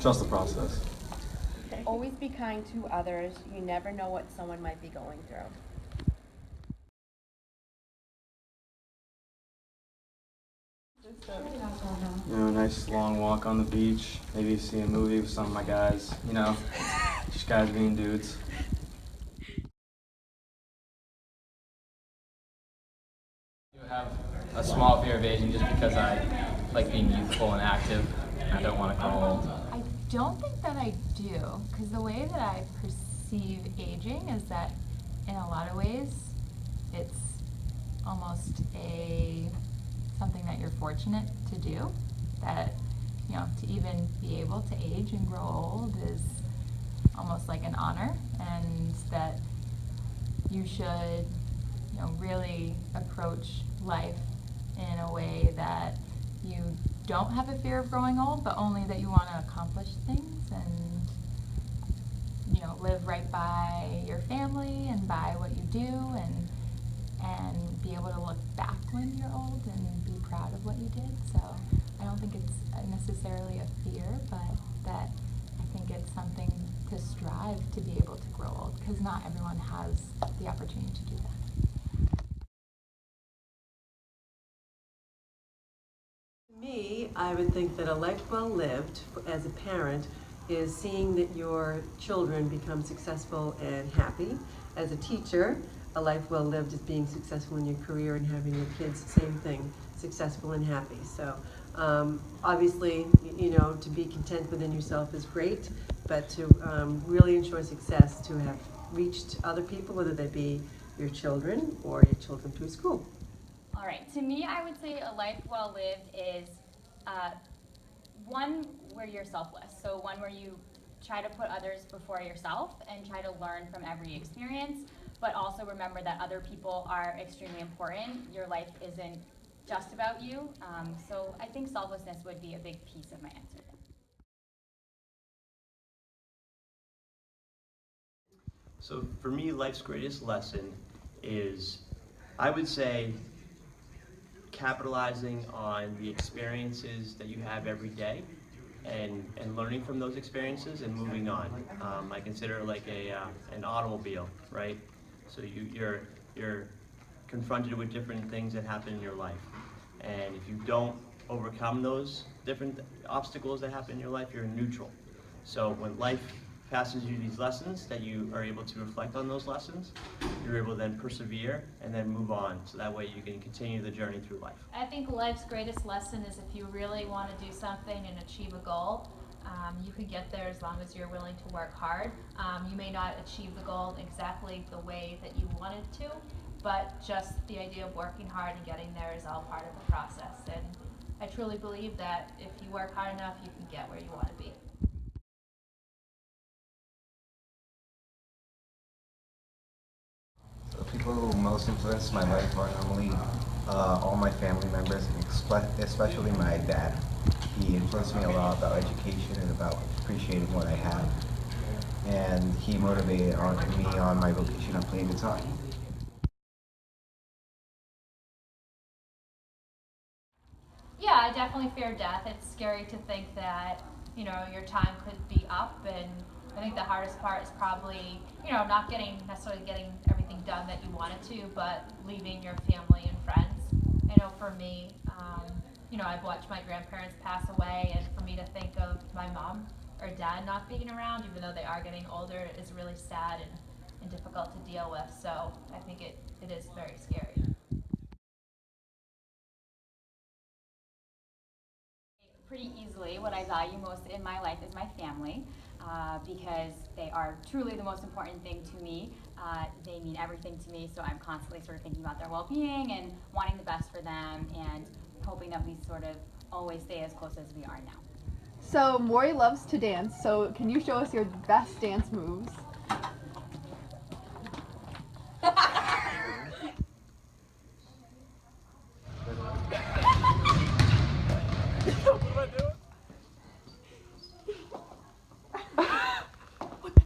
Trust the process. Always be kind to others. You never know what someone might be going through. A nice long walk on the beach, maybe see a movie with some of my guys, just guys being dudes. I have a small fear of aging just because I like being youthful and active. I don't want to grow old. I don't think that I do, because the way that I perceive aging is that in a lot of ways it's almost something that you're fortunate to do, that to even be able to age and grow old is almost like an honor, and that you should really approach life in a way that you don't have a fear of growing old, but only that you want to accomplish things and live right by your family and by what you do, and be able to look back when you're old and be proud of what you did. So I don't think it's necessarily a fear, but that I think it's something to strive to be able to grow old, because not everyone has the opportunity to do that. To me, I would think that a life well lived as a parent is seeing that your children become successful and happy. As a teacher, a life well lived is being successful in your career and having your kids, same thing, successful and happy. So obviously, to be content within yourself is great, but to really ensure success, to have reached other people, whether they be your children or your children through school. All right, to me, I would say a life well lived is one where you're selfless. So one where you try to put others before yourself and try to learn from every experience, but also remember that other people are extremely important. Your life isn't just about you. So I think selflessness would be a big piece of my answer. So for me, life's greatest lesson is, I would say, capitalizing on the experiences that you have every day and learning from those experiences and moving on. I consider it like an automobile, right? So you're confronted with different things that happen in your life. And if you don't overcome those different obstacles that happen in your life, you're neutral. So when life passes you these lessons, that you are able to reflect on those lessons, you're able to then persevere and then move on, so that way you can continue the journey through life. I think life's greatest lesson is if you really want to do something and achieve a goal, you can get there as long as you're willing to work hard. You may not achieve the goal exactly the way that you wanted to, but just the idea of working hard and getting there is all part of the process. And I truly believe that if you work hard enough, you can get where you want to be. The people who most influence my life are normally all my family members, especially my dad. He influenced me a lot about education and about appreciating what I have. And he motivated me on my vocation of playing guitar. Yeah, I definitely fear death. It's scary to think that, your time could be up, and I think the hardest part is probably, not necessarily getting everything done that you wanted to, but leaving your family and friends. I know for me, I've watched my grandparents pass away, and for me to think of my mom or dad not being around, even though they are getting older, is really sad and difficult to deal with. So I think it is very scary. Pretty easily, what I value most in my life is my family, because they are truly the most important thing to me. They mean everything to me, so I'm constantly sort of thinking about their well-being and wanting the best for them, and hoping that we sort of always stay as close as we are now. So Morrie loves to dance, so can you show us your best dance moves?